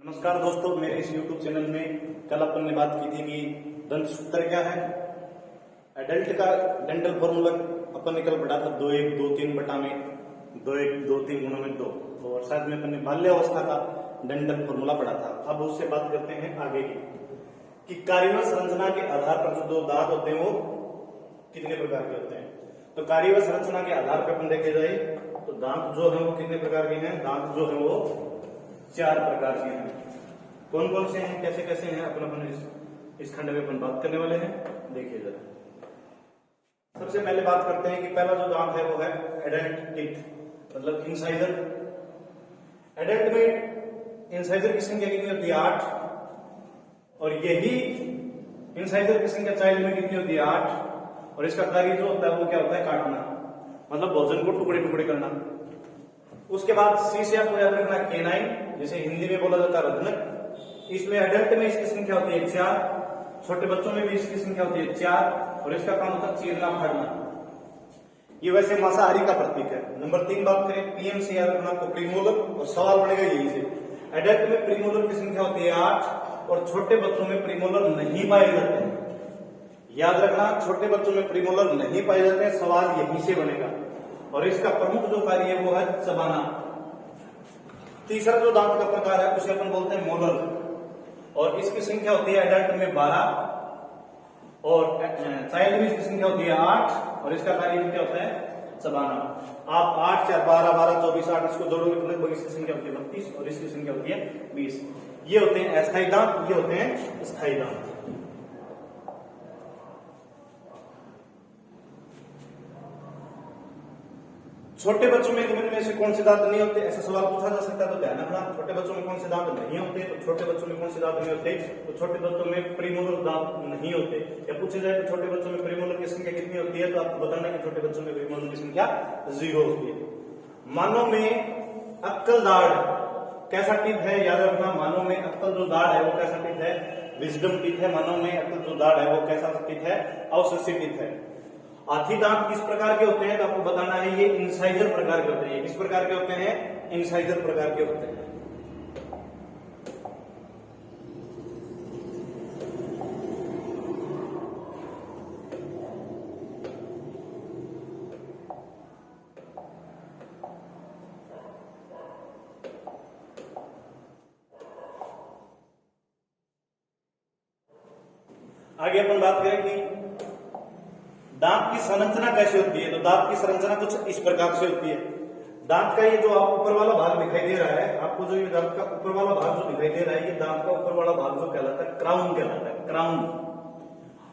नमस्कार दोस्तों, मेरे इस YouTube चैनल में कल अपन ने बात की थी कि दंत सूत्र क्या है। एडल्ट का डेंटल फॉर्मूला अपन ने कल पढ़ा था 2-1-2-3 बटा में 2-1-2-3 गुणा में 2, और साथ में अपन ने बाल्यावस्था का डेंटल फॉर्मूला पढ़ा था। अब उससे बात करते हैं आगे की कि कार्यवत संरचना के आधार पर जो दो दांत होते हैं वो कितने प्रकार के होते हैं। तो कार्यवत संरचना के आधार पर अपन देखे जाए तो दांत जो है वो कितने प्रकार के हैं। दांत जो है वो 4 प्रकार के हैं। कौन कौन से हैं, कैसे कैसे हैं, अपन इस खंड में अपन बात करने वाले हैं। देखिए जरा, सबसे पहले बात करते हैं कि पहला जो दांत है वो है एडल्ट टीथ, मतलब इंसाइजर। एडल्ट में इंसाइजर की संख्या कितनी होती है 8, और यही इंसाइजर की संख्या चाइल्ड में कितनी होती है 8, और इसका कार्य जो होता है वो क्या होता है काटना, मतलब भोजन को टुकड़े टुकड़े करना। उसके बाद सी से आपको याद रखना केनाइन, जिसे हिंदी में बोला जाता है रत्नक। इसमें एडल्ट में इसकी संख्या होती है 4, छोटे बच्चों में भी इसकी संख्या होती है 4, और इसका काम होता है चीरना फाड़ना। ये वैसे मांसाहारी का प्रतीक है। नंबर 3 बात करें पीएम से याद रखना आपको प्रीमोलर, और सवाल बनेगा यही से। एडल्ट में प्रीमोलर की संख्या होती है 8, और छोटे बच्चों में प्रीमोलर नहीं पाए जाते हैं। याद रखना, छोटे बच्चों में प्रीमोलर नहीं पाए जाते हैं, सवाल यहीं से बनेगा। और इसका प्रमुख जो कार्य है वो है चबाना। तीसरा जो दांत का प्रकार है उसे अपन बोलते हैं मोलर, और इसकी संख्या होती है एडल्ट में 12, और चाइल्ड में इसकी संख्या होती है 8, और इसका कार्य क्या होता है चबाना। आप 8 4 12 12 24 8 इसको जोड़ोगे तो लगभग इसकी संख्या होती है 32, और इसकी संख्या होती है 20। ये होते हैं अस्थायी दांत, ये होते हैं स्थायी दांत। छोटे बच्चों में निम्न में से कौन से दांत नहीं होते, ऐसा सवाल पूछा जा सकता है, तो ध्यान रखना। छोटे बच्चों में कौन से दांत नहीं होते, तो छोटे बच्चों में कौन से दांत नहीं होते, तो छोटे बच्चों में प्रीमोलर दांत नहीं होते। या पूछे जाए तो छोटे बच्चों में प्रीमोलर की संख्या कितनी होती है, तो आपको बताना कि छोटे बच्चों में प्रीमोलर की संख्या 0 होती है। मानव में अक्कल दाढ़ कैसा टीथ है, याद रखना। मानव में अक्कल जो दाढ़ है वो कैसा टीथ है, विजडम टीथ है। मानव में अक्कल जो दाढ़ है वो कैसा टीथ है, अवशेषी टीथ है। हाथी दांत किस प्रकार के होते हैं, तो आपको बताना है ये इंसाइजर प्रकार के होते हैं। किस प्रकार के होते हैं, इंसाइजर प्रकार के होते हैं। आगे अपन बात करें कि दांत की संरचना कैसे होती है। तो दांत की संरचना कुछ इस प्रकार से होती है। दांत का ये जो आप ऊपर वाला भाग दिखाई दे रहा है, आपको जो ये दांत का ऊपर वाला भाग जो दिखाई दे रहा है, ये दांत का ऊपर वाला भाग जो कहलाता है क्राउन कहलाता है, क्राउन।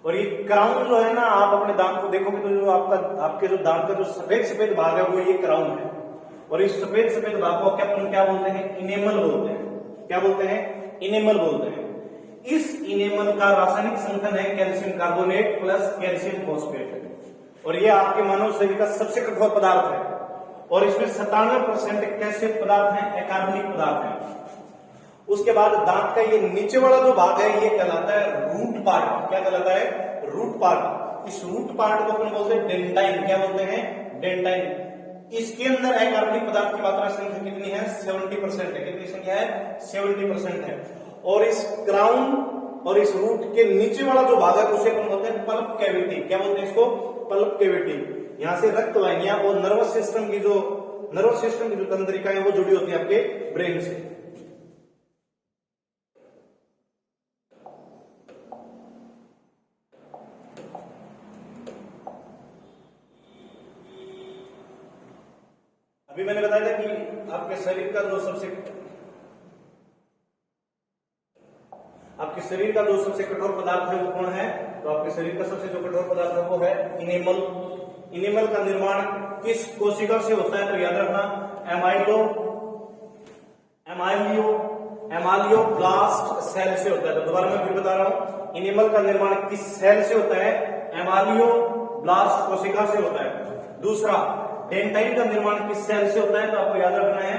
और ये क्राउन जो है ना, आप अपने दांत को देखोगे तो जो आपके जो दांत का जो सफेद सफेद भाग है वो ये क्राउन है। और इस सफेद सफेद भाग को क्या बोलते हैं, इनेमल बोलते हैं। क्या बोलते हैं, इनेमल बोलते हैं। इस इनेमल का रासायनिक संघटन है calcium carbonate plus calcium phosphate, और ये आपके मानव शरीर का सबसे कठोर पदार्थ है। और इसमें 97% कैसे पदार्थ हैं, अकार्बनिक पदार्थ हैं। उसके बाद दांत का ये नीचे वाला जो भाग है ये कहलाता है रूट पार्ट। क्या कहलाता है, रूट पार्ट। इस रूट पार्ट को अपन बोलते हैं डेंटाइन। क्या बोलते हैं, डेंटाइन। इसके अंदर अकार्बनिक पदार्थ की मात्रा संख्या कितनी है, 70% है। कितनी संख्या है, 70% है। और इस क्राउन और इस रूट के नीचे वाला जो भाग है उसे अपन बोलते हैं पल्प कैविटी। क्या बोलते हैं इसको, पल्प कैविटी। यहां से रक्त वाहिनियां और नर्वस सिस्टम की जो तंत्रिकाएं वो जुड़ी होती है आपके ब्रेन से। अभी मैंने बताया था कि आपके शरीर का जो सबसे कठोर पदार्थ है वो कौन है। तो आपके शरीर का सबसे जो कठोर पदार्थ है वो है इनेमल। इनेमल का निर्माण किस कोशिका से होता है, तो याद रखना एमाइलियोब्लास्ट सेल से होता है। तो दोबारा मैं फिर बता रहा हूं, इनेमल का निर्माण किस सेल से होता है, एमाइलियोब्लास्ट कोशिका से होता है। दूसरा, डेंटाइन का निर्माण किस सेल से होता है, तो आपको याद रखना है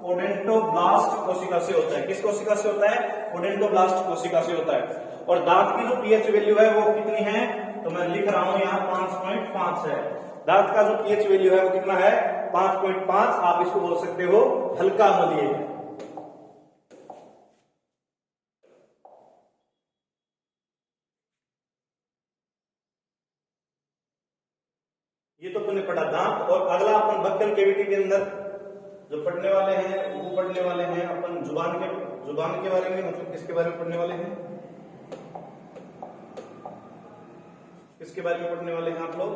ओडेंटोब्लास्ट कोशिका से होता है। किस कोशिका से होता है, ओडेंटोब्लास्ट कोशिका से होता है। और दांत की जो पीएच वैल्यू है वो कितनी है, तो मैं लिख रहा हूं यहां 5.5 है। दांत का जो पीएच वैल्यू है वो कितना है, 5.5। आप इसको बोल सकते हो हल्का अम्लीय। ये तो अपने पढ़ा दांत। और अगला अपन बक्कल कैविटी के अंदर जो पढ़ने वाले हैं वो पढ़ने वाले हैं अपन जुबान के बारे में, मतलब किसके बारे में पढ़ने वाले हैं, किसके बारे में पढ़ने वाले हैं आप लोग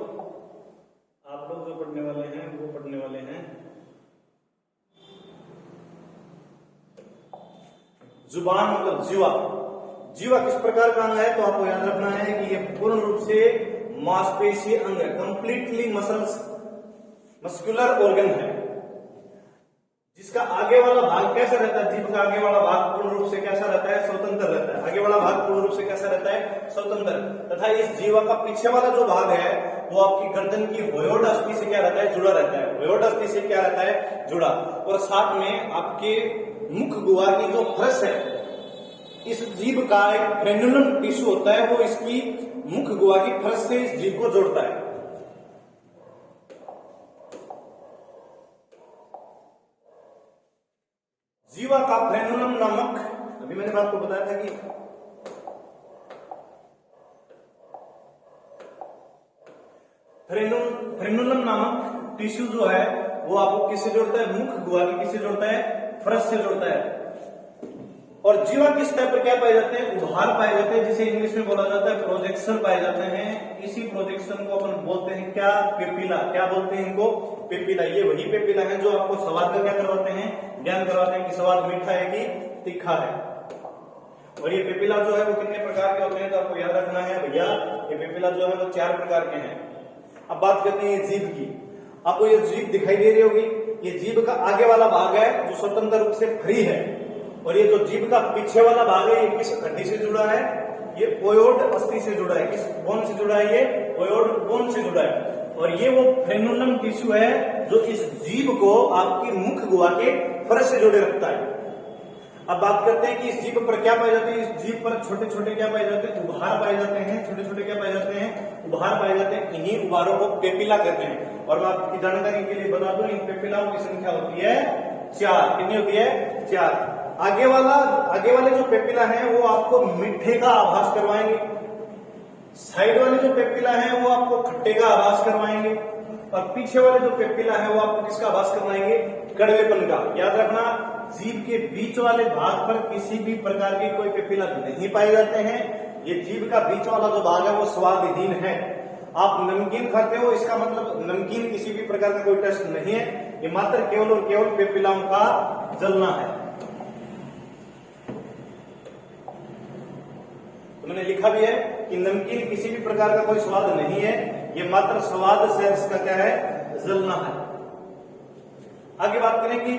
जो पढ़ने वाले हैं वो पढ़ने वाले हैं जुबान, मतलब जीवा। जीवा किस प्रकार का अंग है, तो आपको याद रखना है कि ये पूर्ण रूप से मांसपेशीय अंग है, कंप्लीटली मस्कुलर ऑर्गन है, जिसका आगे वाला भाग कैसा रहता है, जीभ का आगे वाला भाग पूर्ण रूप से कैसा रहता है, स्वतंत्र रहता है। आगे वाला भाग पूर्ण रूप से कैसा रहता है, स्वतंत्र। तथा इस जीवा का पीछे वाला जो भाग है वो आपकी गर्दन की व्योड अस्थि से क्या रहता है, जुड़ा रहता है। व्योड अस्थि से क्या रहता है, जुड़ा। और साथ में आपके मुख गुहा की जो फरस है, इस जीभ का एक फ्रेन्युलम टिश्यू होता है, वो इसकी मुख गुहा की फरस से इस जीभ को जोड़ता है। जीवा का फ्रेन्युलम नामक, अभी मैंने आपको बताया था कि फ्रेन्युलम नामक टिश्यू जो है वो आपको किससे जोड़ता है, मुख गुहा की किससे जोड़ता है, फरस से जोड़ता है। और जीवा की सतह पर क्या पाए जाते हैं, उभार पाए जाते हैं, जिसे इंग्लिश में बोला जाता है प्रोजेक्शन पाए जाते हैं। इसी प्रोजेक्शन को अपन बोलते हैं क्या, पेपिला। क्या बोलते हैं इनको, पेपिला। ये वही पेपिला है जो आपको स्वाद का क्या करवाते हैं, ज्ञान करवाते हैं कि स्वाद मीठा है कि तीखा है। और ये पेपिला जो है वो कितने प्रकार के होते हैं, तो आपको याद रखना है भैया, ये पेपिला जो है वो 4 प्रकार के हैं। अब बात करते हैं जीभ की। आपको ये जीभ दिखाई दे रही होगी, ये जीभ का आगे वाला भाग है जो स्वतंत्र रूप से फ्री है। और ये जो जीभ का पीछे वाला भाग है ये किस हड्डी से जुड़ा है, ये ओयोड अस्थि से जुड़ा है। किस बोन से जुड़ा है, ये ओयोड बोन से जुड़ा है। और ये वो फ्रेन्युलम टिश्यू है जो इस जीभ को आपकी मुख गुहा के फरस से जोड़े रखता है। अब बात करते हैं कि इस जीभ पर क्या पाए जाते हैं, इस जीभ पर छोटे छोटे क्या पाए जाते हैं, उभार पाए जाते हैं। छोटे छोटे क्या पाए जाते हैं, उभार पाए जाते हैं। इन्हीं उभारों को पेपिला कहते हैं। और मैं आपकी जानकारी के लिए बता दूं, इन पेपिलाओं की संख्या होती है 4। कितनी होती है, 4। आगे वाले जो पेपिला हैं वो आपको मीठे का आभास करवाएंगे, साइड वाले जो पेपिला हैं वो आपको खट्टे का आभास करवाएंगे, और पीछे वाले जो पेपिला है वो आपको किसका आभास करवाएंगे, कड़वेपन का। याद रखना, जीभ के बीच वाले भाग पर किसी भी प्रकार के कोई पेपिला नहीं पाए जाते हैं। ये जीभ का बीच वाला जो भाग है वो स्वादहीन है। आप नमकीन खाते हो, इसका मतलब नमकीन किसी भी प्रकार का कोई टेस्ट नहीं है, ये मात्र केवल और केवल पेपिलाओं का जलना है। तो मैंने लिखा भी है कि नमकीन किसी भी प्रकार का कोई स्वाद नहीं है, ये मात्र स्वाद से इसका क्या है, जलना है। आगे बात करें कि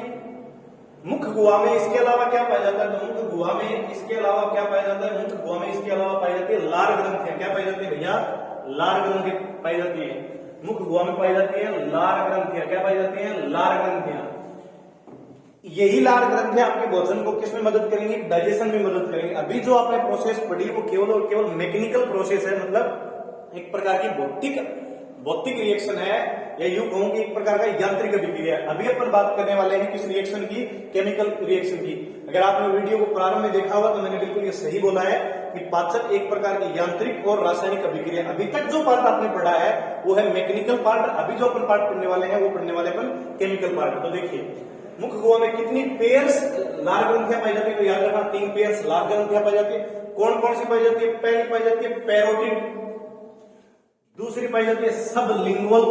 मुख गुहा में इसके अलावा क्या पाया जाता है, तो मुख गुहा में इसके अलावा क्या पाया जाता है, मुख गुहा में इसके अलावा पाई जाती है लार ग्रंथियां। क्या पाई जाती है भैया, लार ग्रंथि पाई जाती है। मुख गुहा में पाई जाती है लार ग्रंथियां। क्या पाई जाती है, लार ग्रंथियां। यही लार ग्रंथियां आपके भोजन को किसमें मदद करेंगी, डाइजेशन में मदद करेंगी। अभी जो आपने प्रोसेस पढ़ी वो केवल और केवल मैकेनिकल प्रोसेस है, मतलब एक प्रकार की भौतिक रिएक्शन है, या यूं कहूं कि एक प्रकार का यांत्रिक अभिक्रिया है। अभी अपन बात करने वाले हैं किस रिएक्शन की, केमिकल रिएक्शन की। अगर आपने वीडियो को प्रारंभ में देखा होगा तो मैंने बिल्कुल ये सही बोला है कि पाचन एक प्रकार की यांत्रिक और रासायनिक अभिक्रिया। अभी तक जो पार्ट आपने पढ़ा है वो है मैकेनिकल पार्ट, अभी जो अपन पार्ट पढ़ने वाले हैं वो पढ़ने वाले अपन केमिकल पार्ट। तो देखिए, मुख गुहा में कितनी पेयर्स लार ग्रंथियां पाई जाती है, तो याद रखना 3 पेयर्स लार ग्रंथियां पाई जाती है। कौन कौन सी पाई जाती है, पहली पाई जाती है पैरोटिड, दूसरी पाई जाती है सबलिंगुअल,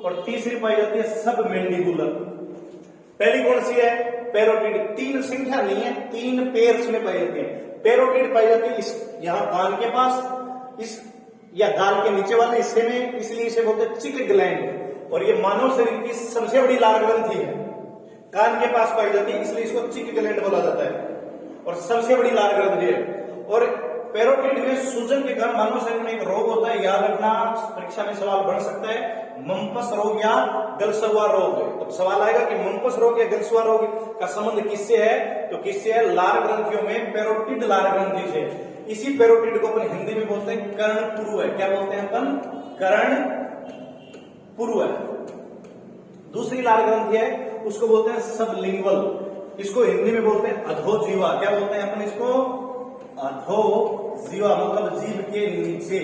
और तीसरी पाई जाती है सबमेंडिबुलर। पहली कौन सी है, पैरोटिड। 3 संख्या नहीं है, 3 पेयर्स में पाई जाती है। पैरोटिड पाई जाती है इस यहां कान के पास, इस या गाल के नीचे वाले हिस्से में, इसलिए इसे बोलते हैं चिक ग्लैंड। और ये मानव शरीर की सबसे बड़ी लार ग्रंथि है, कान के पास पाई जाती है, इसलिए इसको चिक ग्लैंड बोला जाता है और सबसे बड़ी लार ग्रंथि है। और पैरोटिड में सूजन के कारण मानव शरीर में एक रोग होता है, याद रखना, परीक्षा में सवाल बन सकता है, मम्पस रोग या गलसुआ रोग। तो सवाल आएगा कि मम्पस रोग या गलसुआ रोग का संबंध किससे है, तो किससे है, लार ग्रंथियों में पैरोटिड लार ग्रंथि से। इसी पैरोटिड को अपन हिंदी में बोलते हैं कर्णपुरु है। क्या बोलते हैं अपन, कर्णपुरु है। दूसरी लार ग्रंथि है उसको बोलते हैं सबलिंगुअल, इसको हिंदी में बोलते हैं अधोजीवा। क्या बोलते हैं अपन इसको, अधोजीवा, मतलब जीभ के नीचे,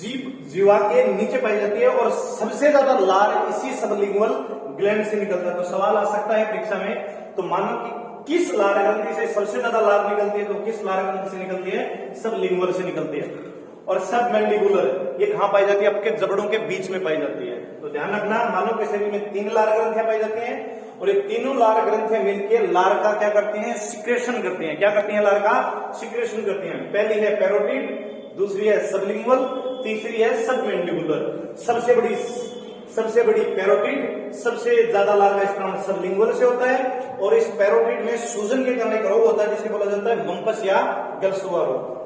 जीवा के नीचे पाई जाती है और सबसे ज्यादा लार इसी सबलिंगुअल ग्लैंड से निकलता है। तो सवाल आ सकता है परीक्षा में, तो मानो कि किस लार ग्रंथि से सबसे ज्यादा लार निकलती है, तो किस लार ग्रंथि से निकलती है? सबलिंगुअल से निकलती है। और सब मैंडिबुलर ये कहां पाई जाती है? आपके जबड़ों के बीच में पाई जाती है। तो ध्यान रखना, मानव के शरीर में 3 लार ग्रंथियां पाई जाती हैं और ये तीनों लार ग्रंथियां मिलकर लार का क्या करती हैं? सिक्रेशन करती हैं। क्या करती हैं? लार का सिक्रेशन करती हैं। पहली है पैरोटिड, दूसरी है सबलिंगुअल, तीसरी है सबमैंडिबुलर। सबसे बड़ी पैरोटिड, सबसे ज्यादा लार का स्त्राव सबलिंगुअल से होता है और इस पैरोटिड में सूजन के कारण एक रोग होता है जिसे बोला जाता है मम्पस या गलसुआ रोग।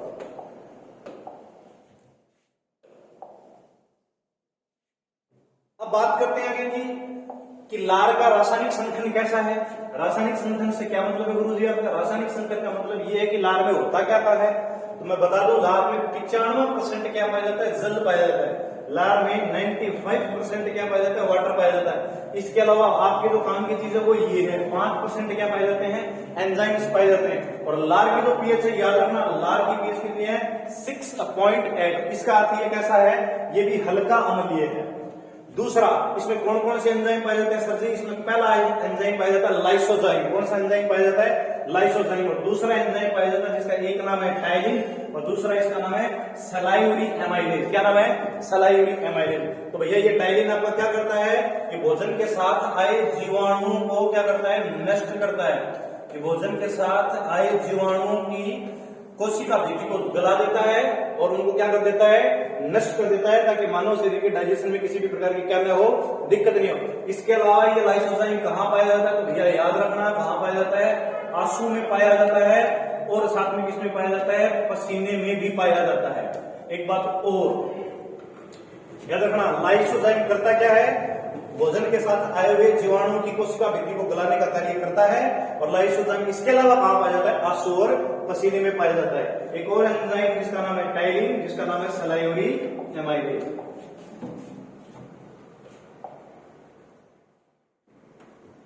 अब बात करते हैं आगे कि लार का रासायनिक संगठन कैसा है। रासायनिक संगठन से क्या मतलब है गुरुजी आपका? रासायनिक संगठन का मतलब ये है कि लार में होता क्या है। तो मैं बता दूं, लार में 95% क्या पाया जाता है? जल पाया जाता है। लार में 95% क्या पाया जाता है? वाटर पाया जाता है। इसके अलावा आपके जो काम की चीज है वो ये है, 5% क्या पाए जाते हैं? एंजाइम्स पाए जाते हैं। और लार की जो पीएच है, याद रखना, लार की पीएच कितनी है? 6.8। इसका अर्थ ये कैसा है? ये भी हल्का अम्लीय है। दूसरा, इसमें कौन कौन से एंजाइम पाए जाते हैं सर जी? इसमें पहला एंजाइम पाया जाता है लाइसोजाइम। कौन सा एंजाइम पाया जाता है? लाइसोजाइम। और दूसरा एंजाइम पाया जाता है जिसका एक नाम है टाइलिन और दूसरा इसका नाम है सलाइयूरिक एमाइलेज। क्या नाम है? सलाइयूरिक एमाइलेज। तो भैया ये टाइलिन आपका क्या करता है? कि भोजन के साथ आए जीवाणुओं को क्या करता है? नष्ट करता है। कि भोजन के साथ आए जीवाणुओं की कोशिका भित्ति को गला देता है और उनको क्या कर देता है? नष्ट कर देता है, ताकि मानव शरीर के डाइजेशन में किसी भी प्रकार की क्या न हो, दिक्कत नहीं हो। इसके अलावा ये लाइसोजाइम कहां पाया जाता है? तो भैया याद रखना, कहां पाया जाता है? आंसू में पाया जाता है और साथ में किसमें पाया जाता है? पसीने में भी पाया जाता है। एक बात और याद रखना, लाइसोजाइम करता क्या है? भोजन के साथ आए हुए जीवाणुओं की कोशिका भित्ति को गलाने का कार्य करता है। और लाइसोजाइम इसके अलावा कहां पाया जाता है? आंसू और पसीने में पाया जाता है। एक और एंजाइम जिसका नाम है टाइलिन, जिसका नाम है सलाइयूरिक एमाइलेज।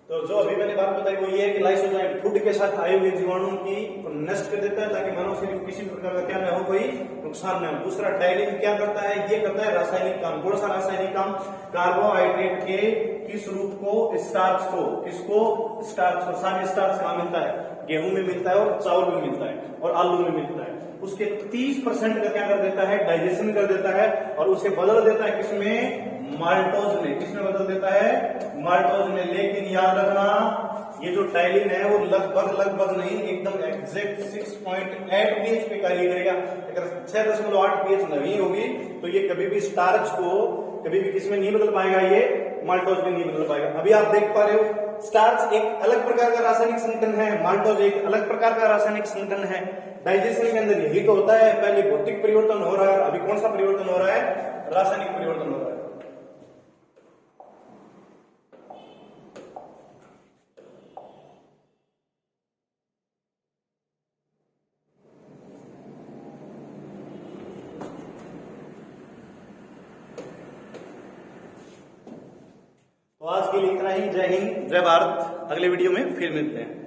तो जो अभी मैंने बात बताई वो ये है कि लाइसोजाइम फूड के साथ आए हुए जीवाणुओं की नष्ट कर देता है, ताकि मानव शरीर को किसी प्रकार का क्या न हो, कोई नुकसान न हो। दूसरा, टाइलिन क्या करता है? ये करता है रासायनिक काम। कौन सा रासायनिक काम? कार्बोहाइड्रेट के किस रूप को? स्टार्च को। किसको? स्टार्च को। सारे स्टार्च कहां मिलता है? गेहूं में मिलता है और चावल में मिलता है और आलू में मिलता है। उसके 30% का क्या कर देता है? डाइजेशन कर देता है और उसे बदल देता है किसमें? माल्टोज में। किसमें बदल देता है? माल्टोज में। लेकिन याद रखना, ये जो टाइलिन है वो लगभग नहीं, एकदम एग्जैक्ट 6.8 pH पे कार्य करेगा। अगर 6.8 pH नहीं होगी तो ये कभी भी स्टार्च को कभी भी किसमें नहीं बदल पाएगा? ये माल्टोज में नहीं बदल पाएगा। अभी आप देख पा रहे हो, स्टार्च एक अलग प्रकार का रासायनिक संगठन है, माल्टोज एक अलग प्रकार का रासायनिक संगठन है। डाइजेशन के अंदर यही तो होता है, पहले भौतिक परिवर्तन हो रहा है, अभी कौन सा परिवर्तन हो रहा है? रासायनिक परिवर्तन हो रहा है। तो आज के लिए इतना ही। जय हिंद, जय भारत। अगले वीडियो में फिर मिलते हैं।